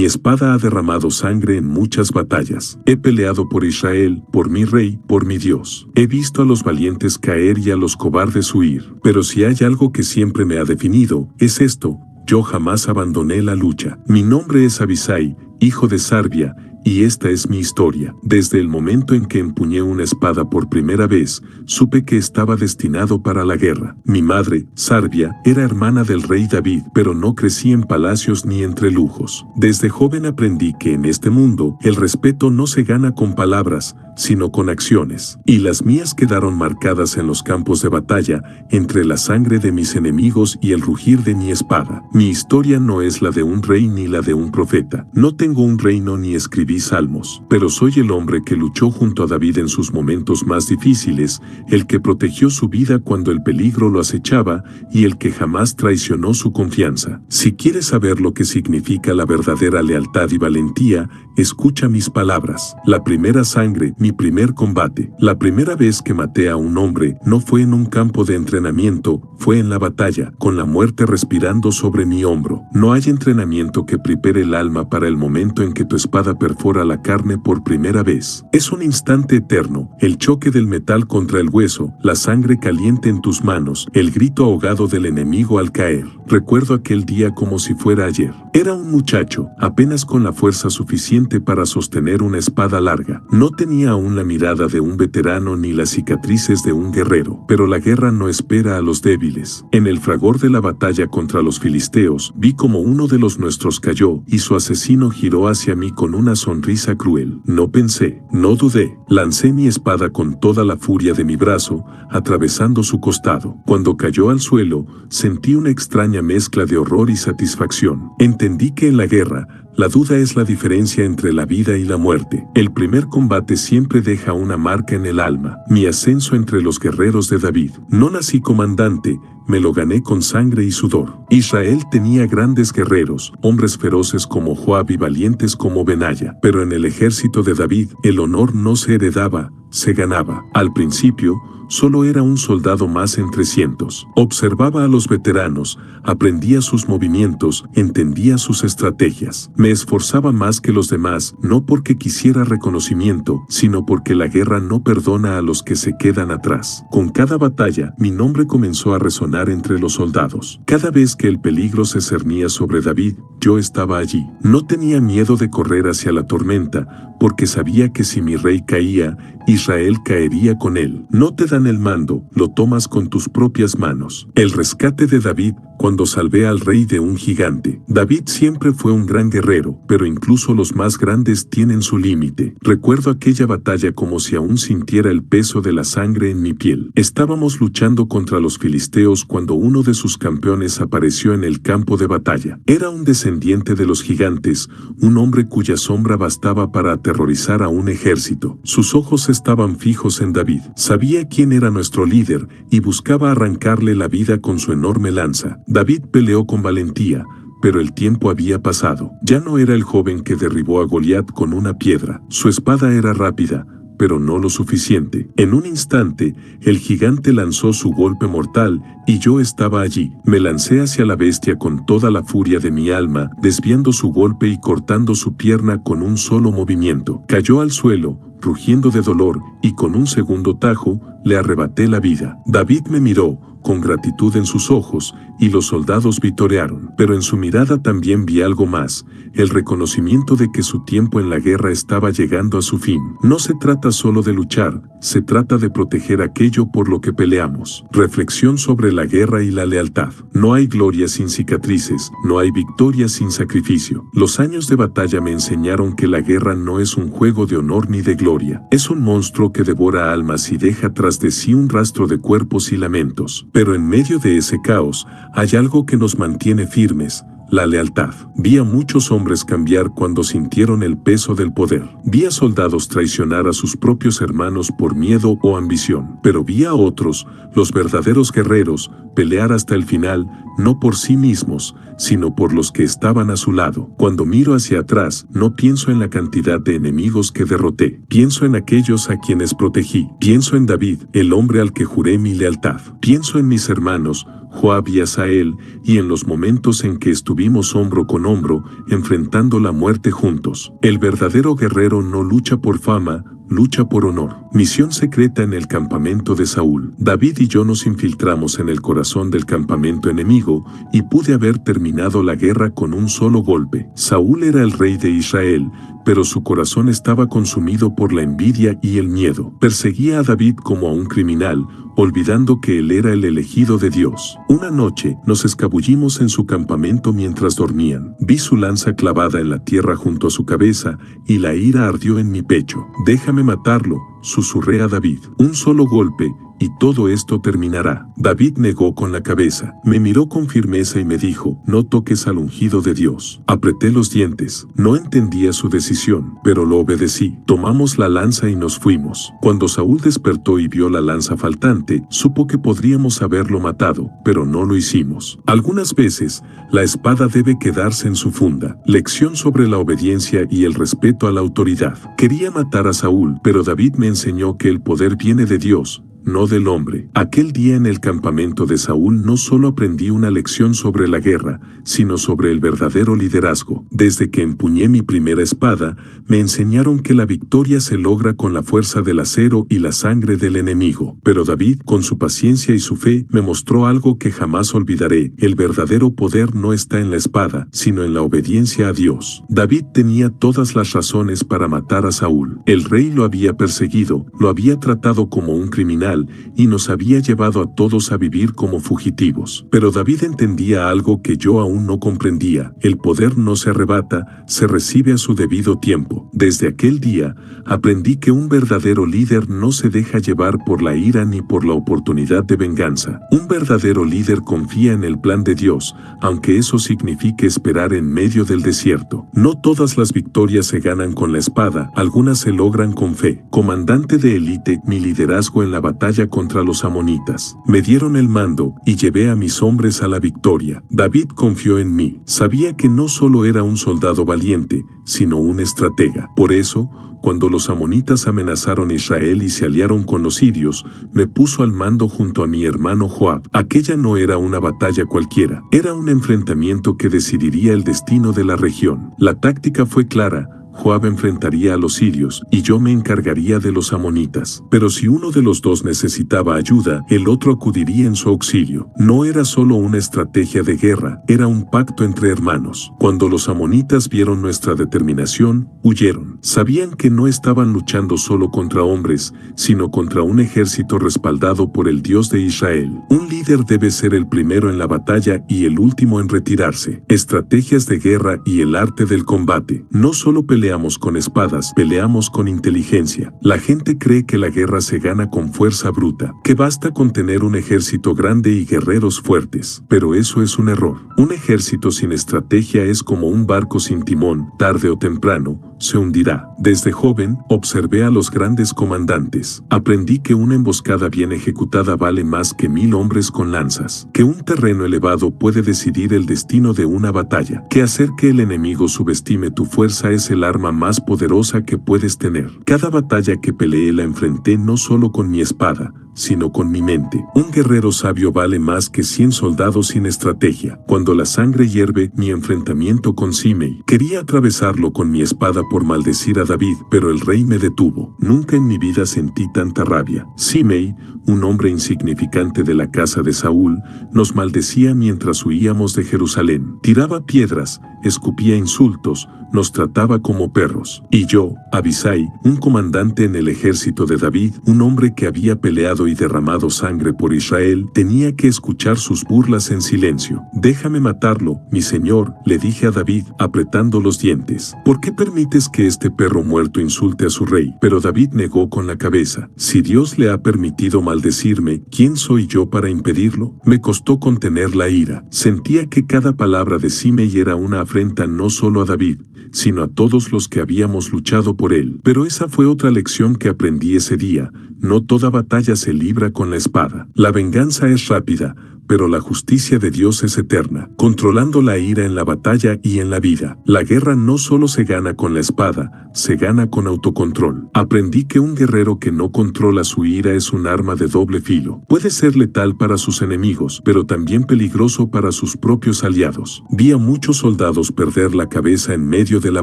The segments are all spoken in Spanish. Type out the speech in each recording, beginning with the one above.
Mi espada ha derramado sangre en muchas batallas. He peleado por Israel, por mi rey, por mi Dios. He visto a los valientes caer y a los cobardes huir. Pero si hay algo que siempre me ha definido, es esto: yo jamás abandoné la lucha. Mi nombre es Abisai, hijo de Sarbia, y esta es mi historia. Desde el momento en que empuñé una espada por primera vez, supe que estaba destinado para la guerra. Mi madre, Sarbia, era hermana del rey David, pero no crecí en palacios ni entre lujos. Desde joven aprendí que en este mundo, el respeto no se gana con palabras, sino con acciones. Y las mías quedaron marcadas en los campos de batalla, entre la sangre de mis enemigos y el rugir de mi espada. Mi historia no es la de un rey ni la de un profeta. No tengo un reino ni escribí salmos, pero soy el hombre que luchó junto a David en sus momentos más difíciles, el que protegió su vida cuando el peligro lo acechaba y el que jamás traicionó su confianza. Si quieres saber lo que significa la verdadera lealtad y valentía, escucha mis palabras. La primera sangre, mi primer combate. La primera vez que maté a un hombre no fue en un campo de entrenamiento, fue en la batalla, con la muerte respirando sobre mi hombro. No hay entrenamiento que prepare el alma para el momento en que tu espada perfora la carne por primera vez. Es un instante eterno, el choque del metal contra el hueso, la sangre caliente en tus manos, el grito ahogado del enemigo al caer. Recuerdo aquel día como si fuera ayer. Era un muchacho, apenas con la fuerza suficiente para sostener una espada larga. No tenía aún la mirada de un veterano ni las cicatrices de un guerrero, pero la guerra no espera a los débiles. En el fragor de la batalla contra los filisteos, vi como uno de los nuestros cayó y su asesino giró hacia mí con una sonrisa cruel. No pensé, no dudé. Lancé mi espada con toda la furia de mi brazo, atravesando su costado. Cuando cayó al suelo, sentí una extraña mezcla de horror y satisfacción. Entendí que en la guerra, la duda es la diferencia entre la vida y la muerte. El primer combate siempre deja una marca en el alma. Mi ascenso entre los guerreros de David. No nací comandante, me lo gané con sangre y sudor. Israel tenía grandes guerreros, hombres feroces como Joab y valientes como Benaya. Pero en el ejército de David, el honor no se heredaba, se ganaba. Al principio, solo era un soldado más entre cientos. Observaba a los veteranos, aprendía sus movimientos, entendía sus estrategias. Me esforzaba más que los demás, no porque quisiera reconocimiento, sino porque la guerra no perdona a los que se quedan atrás. Con cada batalla, mi nombre comenzó a resonar entre los soldados. Cada vez que el peligro se cernía sobre David, yo estaba allí. No tenía miedo de correr hacia la tormenta, porque sabía que si mi rey caía, Israel caería con él. No te dan el mando, lo tomas con tus propias manos. El rescate de David, cuando salvé al rey de un gigante. David siempre fue un gran guerrero, pero incluso los más grandes tienen su límite. Recuerdo aquella batalla como si aún sintiera el peso de la sangre en mi piel. Estábamos luchando contra los filisteos cuando uno de sus campeones apareció en el campo de batalla. Era un descendiente de los gigantes, un hombre cuya sombra bastaba para aterrorizar a un ejército. Sus ojos estaban fijos en David. Sabía quién era nuestro líder y buscaba arrancarle la vida con su enorme lanza. David peleó con valentía, pero el tiempo había pasado. Ya no era el joven que derribó a Goliat con una piedra. Su espada era rápida, pero no lo suficiente. En un instante, el gigante lanzó su golpe mortal y yo estaba allí. Me lancé hacia la bestia con toda la furia de mi alma, desviando su golpe y cortando su pierna con un solo movimiento. Cayó al suelo, rugiendo de dolor, y con un segundo tajo, le arrebaté la vida. David me miró, con gratitud en sus ojos, y los soldados vitorearon. Pero en su mirada también vi algo más, el reconocimiento de que su tiempo en la guerra estaba llegando a su fin. No se trata solo de luchar, se trata de proteger aquello por lo que peleamos. Reflexión sobre la guerra y la lealtad. No hay gloria sin cicatrices, no hay victoria sin sacrificio. Los años de batalla me enseñaron que la guerra no es un juego de honor ni de gloria. Es un monstruo que devora almas y deja tras de sí un rastro de cuerpos y lamentos. Pero en medio de ese caos, hay algo que nos mantiene firmes: la lealtad. Vi a muchos hombres cambiar cuando sintieron el peso del poder. Vi a soldados traicionar a sus propios hermanos por miedo o ambición. Pero vi a otros, los verdaderos guerreros, pelear hasta el final, no por sí mismos, sino por los que estaban a su lado. Cuando miro hacia atrás, no pienso en la cantidad de enemigos que derroté. Pienso en aquellos a quienes protegí. Pienso en David, el hombre al que juré mi lealtad. Pienso en mis hermanos, Joab y Asael, y en los momentos en que estuvimos hombro con hombro, enfrentando la muerte juntos. El verdadero guerrero no lucha por fama, lucha por honor. Misión secreta en el campamento de Saúl. David y yo nos infiltramos en el corazón del campamento enemigo y pude haber terminado la guerra con un solo golpe. Saúl era el rey de Israel, pero su corazón estaba consumido por la envidia y el miedo. Perseguía a David como a un criminal, olvidando que él era el elegido de Dios. Una noche, nos escabullimos en su campamento mientras dormían. Vi su lanza clavada en la tierra junto a su cabeza, y la ira ardió en mi pecho. «Déjame matarlo», susurré a David. «Un solo golpe, y todo esto terminará». David negó con la cabeza. Me miró con firmeza y me dijo: «No toques al ungido de Dios». Apreté los dientes. No entendía su decisión, pero lo obedecí. Tomamos la lanza y nos fuimos. Cuando Saúl despertó y vio la lanza faltante, supo que podríamos haberlo matado, pero no lo hicimos. Algunas veces, la espada debe quedarse en su funda. Lección sobre la obediencia y el respeto a la autoridad. Quería matar a Saúl, pero David me enseñó que el poder viene de Dios, no del hombre. Aquel día en el campamento de Saúl no solo aprendí una lección sobre la guerra, sino sobre el verdadero liderazgo. Desde que empuñé mi primera espada, me enseñaron que la victoria se logra con la fuerza del acero y la sangre del enemigo. Pero David, con su paciencia y su fe, me mostró algo que jamás olvidaré. El verdadero poder no está en la espada, sino en la obediencia a Dios. David tenía todas las razones para matar a Saúl. El rey lo había perseguido, lo había tratado como un criminal, y nos había llevado a todos a vivir como fugitivos. Pero David entendía algo que yo aún no comprendía: el poder no se arrebata, se recibe a su debido tiempo. Desde aquel día, aprendí que un verdadero líder no se deja llevar por la ira ni por la oportunidad de venganza. Un verdadero líder confía en el plan de Dios, aunque eso signifique esperar en medio del desierto. No todas las victorias se ganan con la espada, algunas se logran con fe. Comandante de élite, mi liderazgo en la batalla contra los amonitas. Me dieron el mando y llevé a mis hombres a la victoria. David confió en mí. Sabía que no solo era un soldado valiente, sino un estratega. Por eso, cuando los amonitas amenazaron a Israel y se aliaron con los sirios, me puso al mando junto a mi hermano Joab. Aquella no era una batalla cualquiera, era un enfrentamiento que decidiría el destino de la región. La táctica fue clara: Joab enfrentaría a los sirios, y yo me encargaría de los amonitas. Pero si uno de los dos necesitaba ayuda, el otro acudiría en su auxilio. No era solo una estrategia de guerra, era un pacto entre hermanos. Cuando los amonitas vieron nuestra determinación, huyeron. Sabían que no estaban luchando solo contra hombres, sino contra un ejército respaldado por el Dios de Israel. Un líder debe ser el primero en la batalla y el último en retirarse. Estrategias de guerra y el arte del combate. No solo peleamos con espadas, peleamos con inteligencia. La gente cree que la guerra se gana con fuerza bruta, que basta con tener un ejército grande y guerreros fuertes. Pero eso es un error. Un ejército sin estrategia es como un barco sin timón: tarde o temprano se hundirá. Desde joven, observé a los grandes comandantes. Aprendí que una emboscada bien ejecutada vale más que 1000 hombres con lanzas, que un terreno elevado puede decidir el destino de una batalla, que hacer que el enemigo subestime tu fuerza es el arma más poderosa que puedes tener. Cada batalla que peleé la enfrenté no solo con mi espada, sino con mi mente. Un guerrero sabio vale más que 100 soldados sin estrategia. Cuando la sangre hierve, mi enfrentamiento con Simei. Quería atravesarlo con mi espada por maldecir a David, pero el rey me detuvo. Nunca en mi vida sentí tanta rabia. Simei, un hombre insignificante de la casa de Saúl, nos maldecía mientras huíamos de Jerusalén. Tiraba piedras, escupía insultos, nos trataba como perros. Y yo, Abisai, un comandante en el ejército de David, un hombre que había peleado y derramado sangre por Israel, tenía que escuchar sus burlas en silencio. «Déjame matarlo, mi señor», le dije a David, apretando los dientes. «¿Por qué permites que este perro muerto insulte a su rey?» Pero David negó con la cabeza. «Si Dios le ha permitido maldecirme, ¿quién soy yo para impedirlo?». Me costó contener la ira. Sentía que cada palabra de Simei era una afrenta no solo a David, sino a todos los que habíamos luchado por él. Pero esa fue otra lección que aprendí ese día: no toda batalla se libra con la espada. La venganza es rápida, pero la justicia de Dios es eterna, controlando la ira en la batalla y en la vida. La guerra no solo se gana con la espada, se gana con autocontrol. Aprendí que un guerrero que no controla su ira es un arma de doble filo. Puede ser letal para sus enemigos, pero también peligroso para sus propios aliados. Vi a muchos soldados perder la cabeza en medio de la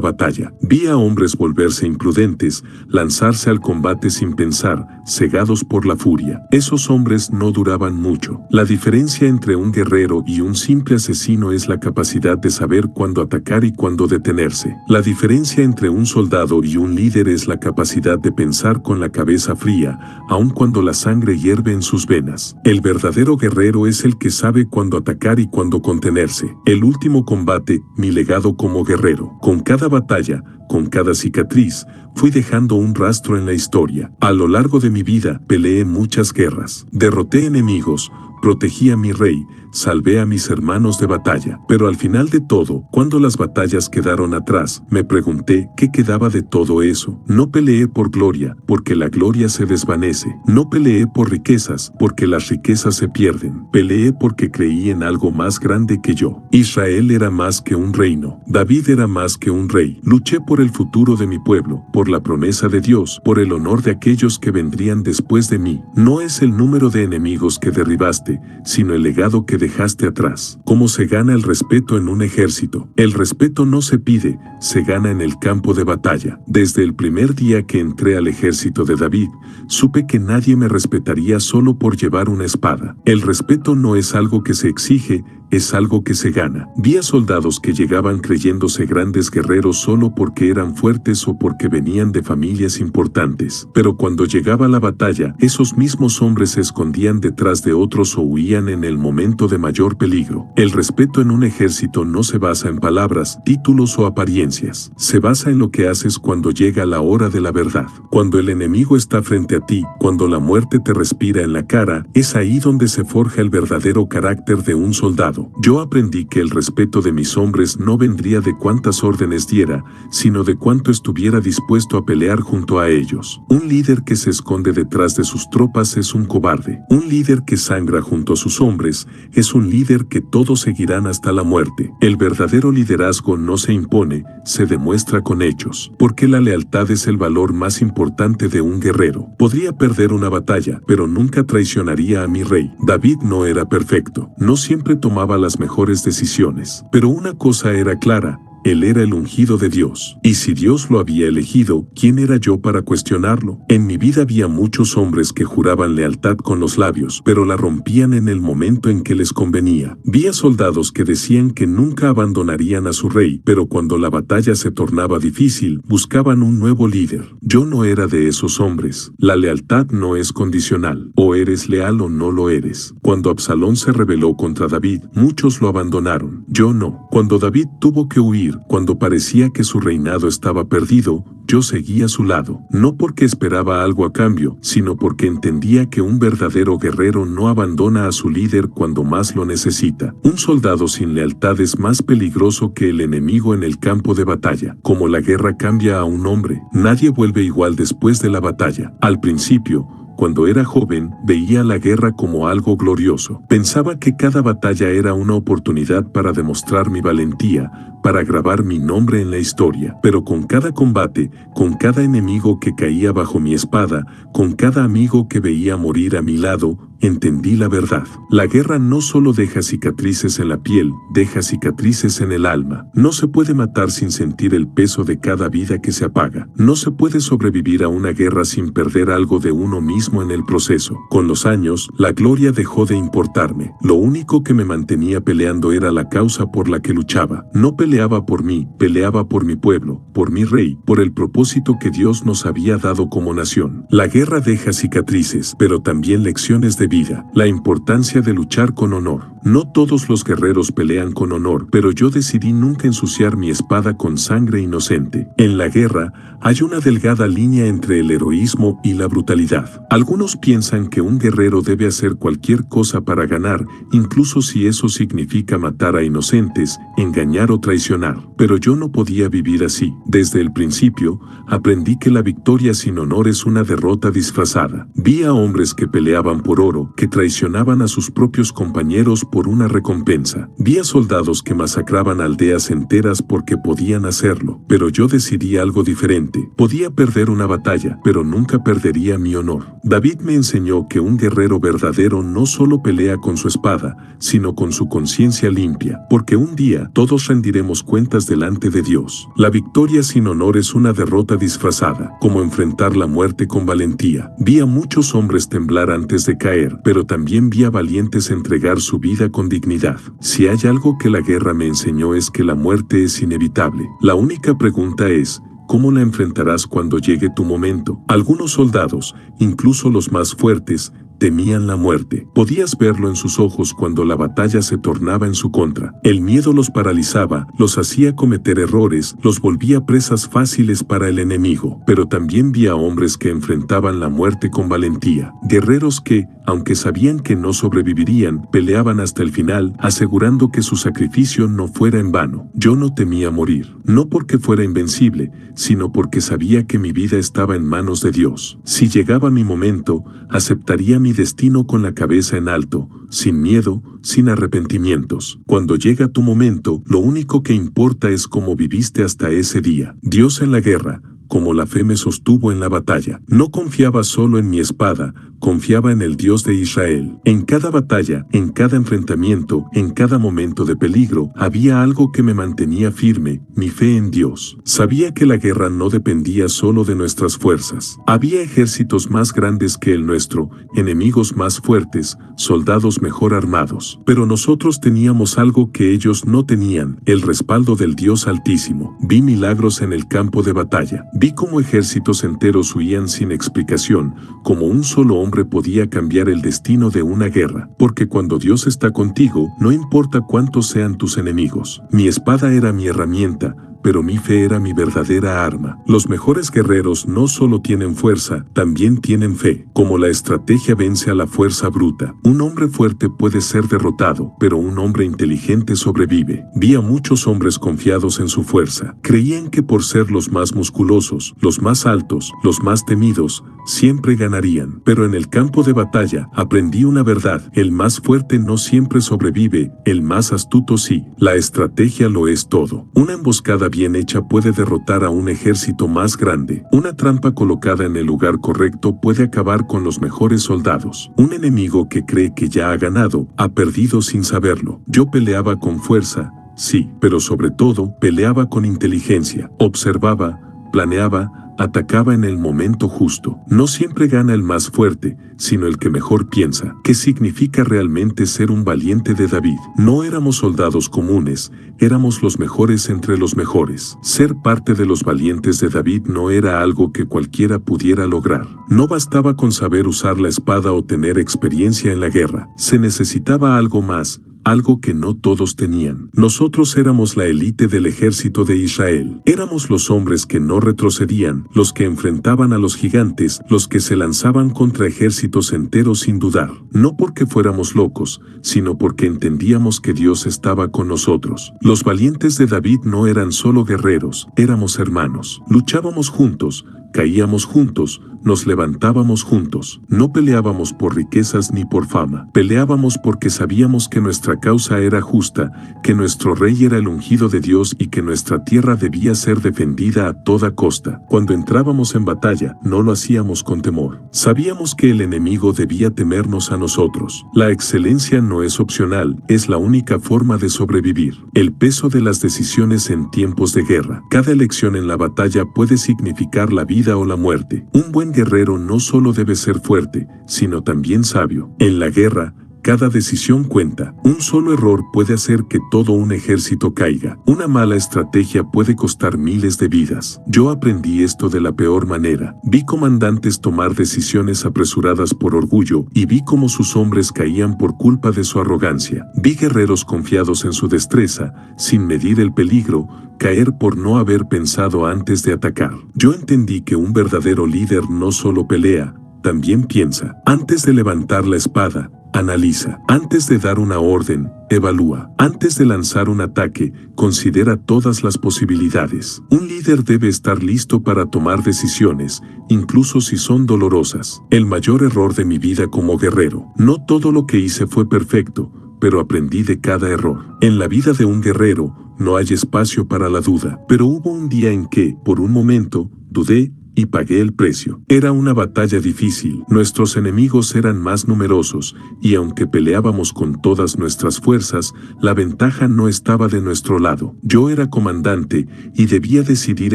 batalla. Vi a hombres volverse imprudentes, lanzarse al combate sin pensar, cegados por la furia. Esos hombres no duraban mucho. La diferencia entre un guerrero y un simple asesino es la capacidad de saber cuándo atacar y cuándo detenerse. La diferencia entre un soldado y un líder es la capacidad de pensar con la cabeza fría, aun cuando la sangre hierve en sus venas. El verdadero guerrero es el que sabe cuándo atacar y cuándo contenerse. El último combate, mi legado como guerrero. Con cada batalla, con cada cicatriz, fui dejando un rastro en la historia. A lo largo de mi vida, peleé muchas guerras. Derroté enemigos, protegí a mi rey, salvé a mis hermanos de batalla. Pero al final de todo, cuando las batallas quedaron atrás, me pregunté qué quedaba de todo eso. No peleé por gloria, porque la gloria se desvanece. No peleé por riquezas, porque las riquezas se pierden. Peleé porque creí en algo más grande que yo. Israel era más que un reino. David era más que un rey. Luché por el futuro de mi pueblo, por la promesa de Dios, por el honor de aquellos que vendrían después de mí. No es el número de enemigos que derribaste, sino el legado que dejaste atrás. ¿Cómo se gana el respeto en un ejército? El respeto no se pide, se gana en el campo de batalla. Desde el primer día que entré al ejército de David, supe que nadie me respetaría solo por llevar una espada. El respeto no es algo que se exige, es algo que se gana. Vi a soldados que llegaban creyéndose grandes guerreros solo porque eran fuertes o porque venían de familias importantes. Pero cuando llegaba la batalla, esos mismos hombres se escondían detrás de otros o huían en el momento de mayor peligro. El respeto en un ejército no se basa en palabras, títulos o apariencias. Se basa en lo que haces cuando llega la hora de la verdad. Cuando el enemigo está frente a ti, cuando la muerte te respira en la cara, es ahí donde se forja el verdadero carácter de un soldado. Yo aprendí que el respeto de mis hombres no vendría de cuántas órdenes diera, sino de cuánto estuviera dispuesto a pelear junto a ellos. Un líder que se esconde detrás de sus tropas es un cobarde. Un líder que sangra junto a sus hombres es un líder que todos seguirán hasta la muerte. El verdadero liderazgo no se impone, se demuestra con hechos, porque la lealtad es el valor más importante de un guerrero. Podría perder una batalla, pero nunca traicionaría a mi rey. David no era perfecto, no siempre tomaba las mejores decisiones, pero una cosa era clara: él era el ungido de Dios. Y si Dios lo había elegido, ¿quién era yo para cuestionarlo? En mi vida había muchos hombres que juraban lealtad con los labios, pero la rompían en el momento en que les convenía. Vi a soldados que decían que nunca abandonarían a su rey, pero cuando la batalla se tornaba difícil, buscaban un nuevo líder. Yo no era de esos hombres. La lealtad no es condicional. O eres leal o no lo eres. Cuando Absalón se rebeló contra David, muchos lo abandonaron. Yo no. Cuando David tuvo que huir, cuando parecía que su reinado estaba perdido, yo seguí a su lado, no porque esperaba algo a cambio, sino porque entendía que un verdadero guerrero no abandona a su líder cuando más lo necesita. Un soldado sin lealtad es más peligroso que el enemigo en el campo de batalla. Como la guerra cambia a un hombre, nadie vuelve igual después de la batalla. Al principio, cuando era joven, veía la guerra como algo glorioso. Pensaba que cada batalla era una oportunidad para demostrar mi valentía, para grabar mi nombre en la historia. Pero con cada combate, con cada enemigo que caía bajo mi espada, con cada amigo que veía morir a mi lado, entendí la verdad. La guerra no solo deja cicatrices en la piel, deja cicatrices en el alma. No se puede matar sin sentir el peso de cada vida que se apaga. No se puede sobrevivir a una guerra sin perder algo de uno mismo en el proceso. Con los años, la gloria dejó de importarme. Lo único que me mantenía peleando era la causa por la que luchaba. No peleaba por mí, peleaba por mi pueblo, por mi rey, por el propósito que Dios nos había dado como nación. La guerra deja cicatrices, pero también lecciones de vida. La importancia de luchar con honor. No todos los guerreros pelean con honor, pero yo decidí nunca ensuciar mi espada con sangre inocente. En la guerra, hay una delgada línea entre el heroísmo y la brutalidad. Algunos piensan que un guerrero debe hacer cualquier cosa para ganar, incluso si eso significa matar a inocentes, engañar o traicionar. Pero yo no podía vivir así. Desde el principio, aprendí que la victoria sin honor es una derrota disfrazada. Vi a hombres que peleaban por oro, hacerlo, que traicionaban a sus propios compañeros por una recompensa. Vi a soldados que masacraban aldeas enteras porque podían hacerlo, pero yo decidí algo diferente. Podía perder una batalla, pero nunca perdería mi honor. David me enseñó que un guerrero verdadero no solo pelea con su espada, sino con su conciencia limpia, porque un día todos rendiremos cuentas delante de Dios. La victoria sin honor es una derrota disfrazada, como enfrentar la muerte con valentía. Vi a muchos hombres temblar antes de caer, pero también vi a valientes entregar su vida con dignidad. Si hay algo que la guerra me enseñó es que la muerte es inevitable. La única pregunta es, ¿cómo la enfrentarás cuando llegue tu momento? Algunos soldados, incluso los más fuertes, temían la muerte. Podías verlo en sus ojos cuando la batalla se tornaba en su contra. El miedo los paralizaba, los hacía cometer errores, los volvía presas fáciles para el enemigo. Pero también vi a hombres que enfrentaban la muerte con valentía. Guerreros que, aunque sabían que no sobrevivirían, peleaban hasta el final, asegurando que su sacrificio no fuera en vano. Yo no temía morir, no porque fuera invencible, sino porque sabía que mi vida estaba en manos de Dios. Si llegaba mi momento, aceptaría mi destino con la cabeza en alto, sin miedo, sin arrepentimientos. Cuando llega tu momento, lo único que importa es cómo viviste hasta ese día. Dios en la guerra, como la fe me sostuvo en la batalla. No confiaba solo en mi espada, confiaba en el Dios de Israel. En cada batalla, en cada enfrentamiento, en cada momento de peligro, había algo que me mantenía firme, mi fe en Dios. Sabía que la guerra no dependía solo de nuestras fuerzas. Había ejércitos más grandes que el nuestro, enemigos más fuertes, soldados mejor armados. Pero nosotros teníamos algo que ellos no tenían, el respaldo del Dios Altísimo. Vi milagros en el campo de batalla. Vi cómo ejércitos enteros huían sin explicación, como un solo hombre podía cambiar el destino de una guerra, porque cuando Dios está contigo, no importa cuántos sean tus enemigos. Mi espada era mi herramienta, pero mi fe era mi verdadera arma. Los mejores guerreros no solo tienen fuerza, también tienen fe. Como la estrategia vence a la fuerza bruta. Un hombre fuerte puede ser derrotado, pero un hombre inteligente sobrevive. Vi a muchos hombres confiados en su fuerza. Creían que por ser los más musculosos, los más altos, los más temidos, siempre ganarían. Pero en el campo de batalla, aprendí una verdad. El más fuerte no siempre sobrevive, el más astuto sí. La estrategia lo es todo. Una emboscada bien hecha puede derrotar a un ejército más grande. Una trampa colocada en el lugar correcto puede acabar con los mejores soldados. Un enemigo que cree que ya ha ganado, ha perdido sin saberlo. Yo peleaba con fuerza, sí, pero sobre todo, peleaba con inteligencia. Observaba, planeaba, atacaba en el momento justo. No siempre gana el más fuerte, sino el que mejor piensa. ¿Qué significa realmente ser un valiente de David? No éramos soldados comunes, éramos los mejores entre los mejores. Ser parte de los valientes de David no era algo que cualquiera pudiera lograr. No bastaba con saber usar la espada o tener experiencia en la guerra. Se necesitaba algo más, algo que no todos tenían. Nosotros éramos la élite del ejército de Israel. Éramos los hombres que no retrocedían, los que enfrentaban a los gigantes, los que se lanzaban contra ejércitos enteros sin dudar. No porque fuéramos locos, sino porque entendíamos que Dios estaba con nosotros. Los valientes de David no eran solo guerreros, éramos hermanos. Luchábamos juntos, caíamos juntos, nos levantábamos juntos. No peleábamos por riquezas ni por fama. Peleábamos porque sabíamos que nuestra causa era justa, que nuestro rey era el ungido de Dios y que nuestra tierra debía ser defendida a toda costa. Cuando entrábamos en batalla, no lo hacíamos con temor. Sabíamos que el enemigo debía temernos a nosotros. La excelencia no es opcional, es la única forma de sobrevivir. El peso de las decisiones en tiempos de guerra. Cada elección en la batalla puede significar la vida o la muerte. Un buen guerrero no solo debe ser fuerte, sino también sabio. En la guerra, cada decisión cuenta. Un solo error puede hacer que todo un ejército caiga. Una mala estrategia puede costar miles de vidas. Yo aprendí esto de la peor manera. Vi comandantes tomar decisiones apresuradas por orgullo y vi cómo sus hombres caían por culpa de su arrogancia. Vi guerreros confiados en su destreza, sin medir el peligro, caer por no haber pensado antes de atacar. Yo entendí que un verdadero líder no solo pelea, también piensa. Antes de levantar la espada, analiza. Antes de dar una orden, evalúa. Antes de lanzar un ataque, considera todas las posibilidades. Un líder debe estar listo para tomar decisiones, incluso si son dolorosas. El mayor error de mi vida como guerrero. No todo lo que hice fue perfecto, pero aprendí de cada error. En la vida de un guerrero, no hay espacio para la duda. Pero hubo un día en que, por un momento, dudé y pagué el precio. Era una batalla difícil. Nuestros enemigos eran más numerosos, y aunque peleábamos con todas nuestras fuerzas, la ventaja no estaba de nuestro lado. Yo era comandante, y debía decidir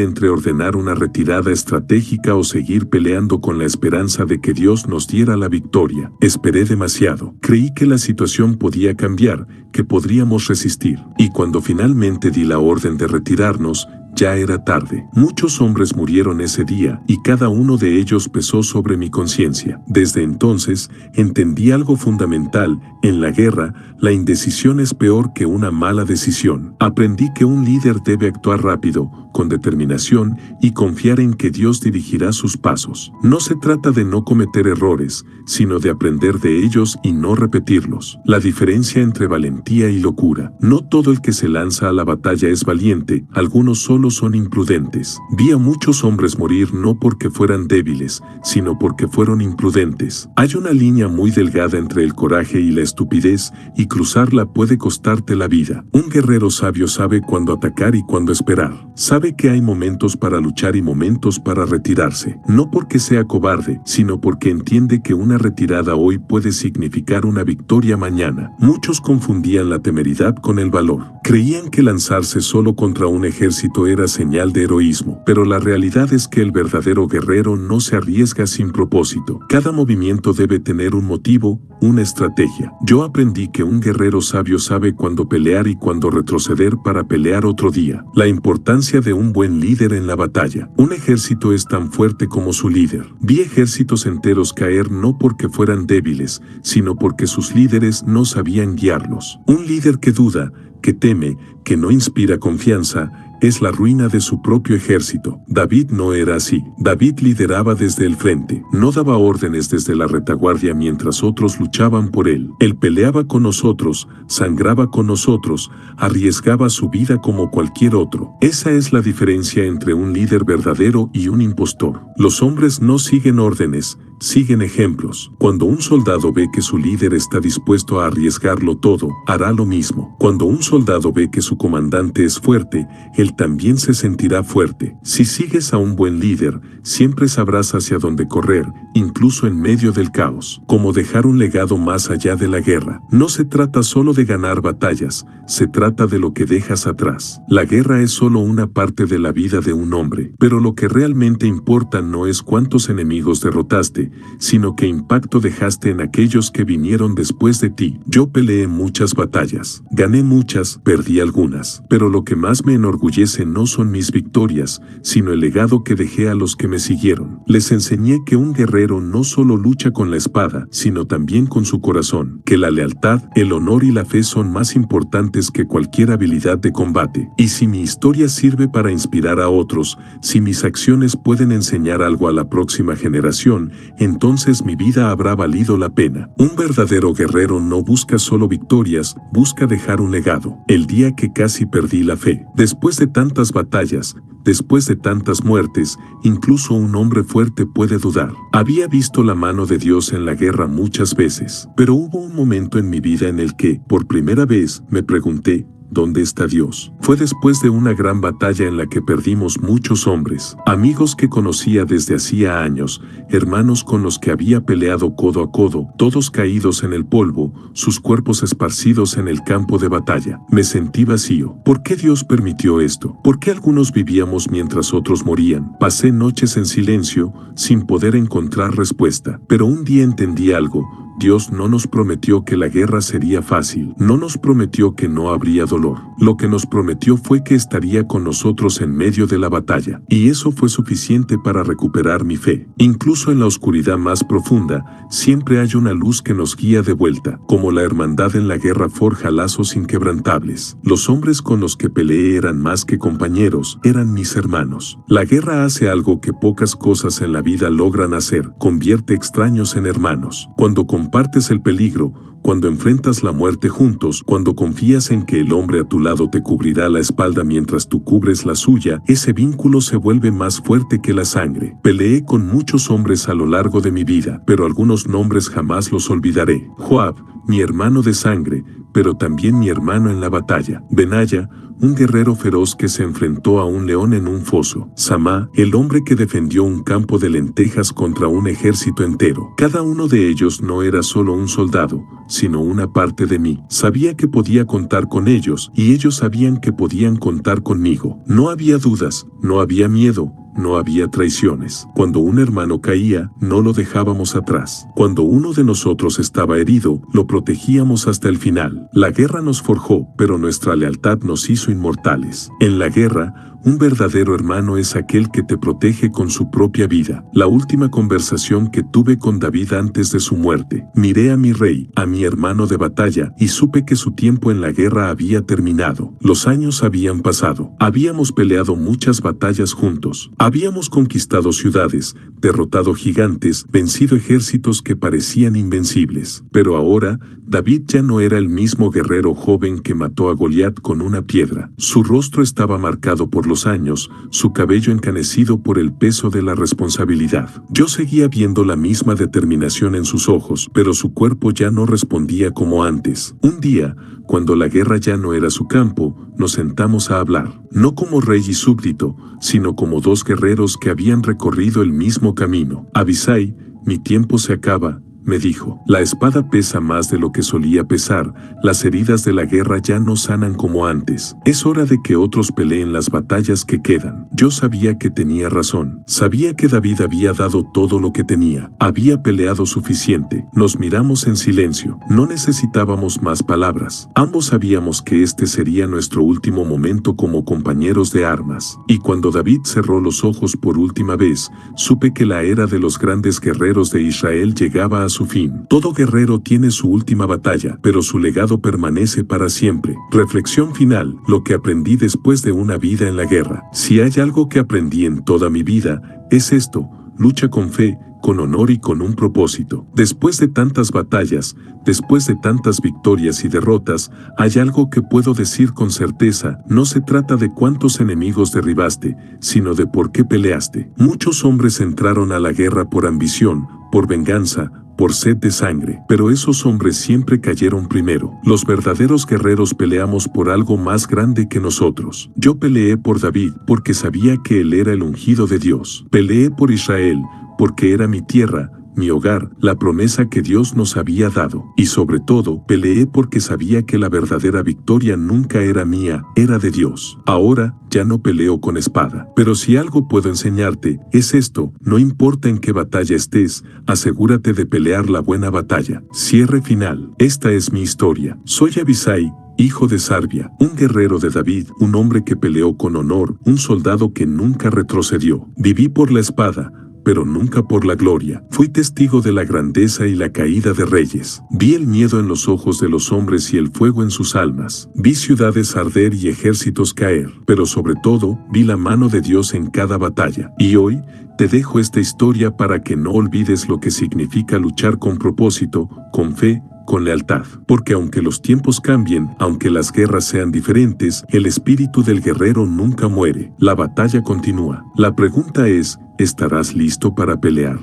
entre ordenar una retirada estratégica o seguir peleando con la esperanza de que Dios nos diera la victoria. Esperé demasiado. Creí que la situación podía cambiar, que podríamos resistir. Y cuando finalmente di la orden de retirarnos, ya era tarde. Muchos hombres murieron ese día, y cada uno de ellos pesó sobre mi conciencia. Desde entonces, entendí algo fundamental. En la guerra, la indecisión es peor que una mala decisión. Aprendí que un líder debe actuar rápido, con determinación, y confiar en que Dios dirigirá sus pasos. No se trata de no cometer errores, sino de aprender de ellos y no repetirlos. La diferencia entre valentía y locura. No todo el que se lanza a la batalla es valiente, algunos solo son imprudentes. Vi a muchos hombres morir no porque fueran débiles, sino porque fueron imprudentes. Hay una línea muy delgada entre el coraje y la estupidez, y cruzarla puede costarte la vida. Un guerrero sabio sabe cuándo atacar y cuándo esperar. Sabe que hay momentos para luchar y momentos para retirarse. No porque sea cobarde, sino porque entiende que una retirada hoy puede significar una victoria mañana. Muchos confundían la temeridad con el valor. Creían que lanzarse solo contra un ejército era señal de heroísmo, pero la realidad es que el verdadero guerrero no se arriesga sin propósito. Cada movimiento debe tener un motivo, una estrategia. Yo aprendí que un guerrero sabio sabe cuándo pelear y cuándo retroceder para pelear otro día. La importancia de un buen líder en la batalla. Un ejército es tan fuerte como su líder. Vi ejércitos enteros caer no porque fueran débiles, sino porque sus líderes no sabían guiarlos. Un líder que duda, que teme, que no inspira confianza, es la ruina de su propio ejército. David no era así. David lideraba desde el frente. No daba órdenes desde la retaguardia mientras otros luchaban por él. Él peleaba con nosotros, sangraba con nosotros, arriesgaba su vida como cualquier otro. Esa es la diferencia entre un líder verdadero y un impostor. Los hombres no siguen órdenes, siguen ejemplos. Cuando un soldado ve que su líder está dispuesto a arriesgarlo todo, hará lo mismo. Cuando un soldado ve que su comandante es fuerte, él también se sentirá fuerte. Si sigues a un buen líder, siempre sabrás hacia dónde correr, incluso en medio del caos. Como dejar un legado más allá de la guerra. No se trata solo de ganar batallas, se trata de lo que dejas atrás. La guerra es solo una parte de la vida de un hombre, pero lo que realmente importa no es cuántos enemigos derrotaste, sino qué impacto dejaste en aquellos que vinieron después de ti. Yo peleé muchas batallas, gané muchas, perdí algunas, pero lo que más me enorgullece no son mis victorias, sino el legado que dejé a los que me siguieron. Les enseñé que un guerrero no solo lucha con la espada, sino también con su corazón, que la lealtad, el honor y la fe son más importantes que cualquier habilidad de combate. Y si mi historia sirve para inspirar a otros, si mis acciones pueden enseñar algo a la próxima generación, entonces mi vida habrá valido la pena. Un verdadero guerrero no busca solo victorias, busca dejar un legado. El día que casi perdí la fe, después de tantas batallas, después de tantas muertes, incluso un hombre fuerte puede dudar. Había visto la mano de Dios en la guerra muchas veces, pero hubo un momento en mi vida en el que, por primera vez, me pregunté, ¿dónde está Dios? Fue después de una gran batalla en la que perdimos muchos hombres, amigos que conocía desde hacía años, hermanos con los que había peleado codo a codo, todos caídos en el polvo, sus cuerpos esparcidos en el campo de batalla. Me sentí vacío. ¿Por qué Dios permitió esto? ¿Por qué algunos vivíamos mientras otros morían? Pasé noches en silencio, sin poder encontrar respuesta. Pero un día entendí algo. Dios no nos prometió que la guerra sería fácil, no nos prometió que no habría dolor. Lo que nos prometió fue que estaría con nosotros en medio de la batalla, y eso fue suficiente para recuperar mi fe. Incluso en la oscuridad más profunda, siempre hay una luz que nos guía de vuelta, como la hermandad en la guerra forja lazos inquebrantables. Los hombres con los que peleé eran más que compañeros, eran mis hermanos. La guerra hace algo que pocas cosas en la vida logran hacer, convierte extraños en hermanos. Cuando compartes el peligro, cuando enfrentas la muerte juntos, cuando confías en que el hombre a tu lado te cubrirá la espalda mientras tú cubres la suya, ese vínculo se vuelve más fuerte que la sangre. Peleé con muchos hombres a lo largo de mi vida, pero algunos nombres jamás los olvidaré. Joab, mi hermano de sangre, pero también mi hermano en la batalla. Benaya, un guerrero feroz que se enfrentó a un león en un foso. Samá, el hombre que defendió un campo de lentejas contra un ejército entero. Cada uno de ellos no era solo un soldado, sino una parte de mí. Sabía que podía contar con ellos, y ellos sabían que podían contar conmigo. No había dudas, no había miedo, no había traiciones. Cuando un hermano caía, no lo dejábamos atrás. Cuando uno de nosotros estaba herido, lo protegíamos hasta el final. La guerra nos forjó, pero nuestra lealtad nos hizo inmortales. En la guerra, un verdadero hermano es aquel que te protege con su propia vida. La última conversación que tuve con David antes de su muerte, miré a mi rey, a mi hermano de batalla, y supe que su tiempo en la guerra había terminado. Los años habían pasado. Habíamos peleado muchas batallas juntos. Habíamos conquistado ciudades, derrotado gigantes, vencido ejércitos que parecían invencibles. Pero ahora, David ya no era el mismo guerrero joven que mató a Goliat con una piedra. Su rostro estaba marcado por los años, su cabello encanecido por el peso de la responsabilidad. Yo seguía viendo la misma determinación en sus ojos, pero su cuerpo ya no respondía como antes. Un día, cuando la guerra ya no era su campo, nos sentamos a hablar, no como rey y súbdito, sino como dos guerreros que habían recorrido el mismo camino. Abisai, mi tiempo se acaba, me dijo. La espada pesa más de lo que solía pesar, las heridas de la guerra ya no sanan como antes. Es hora de que otros peleen las batallas que quedan. Yo sabía que tenía razón. Sabía que David había dado todo lo que tenía. Había peleado suficiente. Nos miramos en silencio. No necesitábamos más palabras. Ambos sabíamos que este sería nuestro último momento como compañeros de armas. Y cuando David cerró los ojos por última vez, supe que la era de los grandes guerreros de Israel llegaba a su fin. Todo guerrero tiene su última batalla, pero su legado permanece para siempre. Reflexión final: lo que aprendí después de una vida en la guerra. Si hay algo que aprendí en toda mi vida, es esto: lucha con fe, con honor y con un propósito. Después de tantas batallas, después de tantas victorias y derrotas, hay algo que puedo decir con certeza: no se trata de cuántos enemigos derribaste, sino de por qué peleaste. Muchos hombres entraron a la guerra por ambición, por venganza, por sed de sangre, pero esos hombres siempre cayeron primero. Los verdaderos guerreros peleamos por algo más grande que nosotros. Yo peleé por David porque sabía que él era el ungido de Dios. Peleé por Israel porque era mi tierra, mi hogar, la promesa que Dios nos había dado. Y sobre todo, peleé porque sabía que la verdadera victoria nunca era mía, era de Dios. Ahora, ya no peleo con espada. Pero si algo puedo enseñarte, es esto: no importa en qué batalla estés, asegúrate de pelear la buena batalla. Cierre final. Esta es mi historia. Soy Abisai, hijo de Sarbia, un guerrero de David, un hombre que peleó con honor, un soldado que nunca retrocedió. Viví por la espada, pero nunca por la gloria. Fui testigo de la grandeza y la caída de reyes. Vi el miedo en los ojos de los hombres y el fuego en sus almas. Vi ciudades arder y ejércitos caer. Pero sobre todo, vi la mano de Dios en cada batalla. Y hoy, te dejo esta historia para que no olvides lo que significa luchar con propósito, con fe, con lealtad. Porque aunque los tiempos cambien, aunque las guerras sean diferentes, el espíritu del guerrero nunca muere. La batalla continúa. La pregunta es: ¿estarás listo para pelear?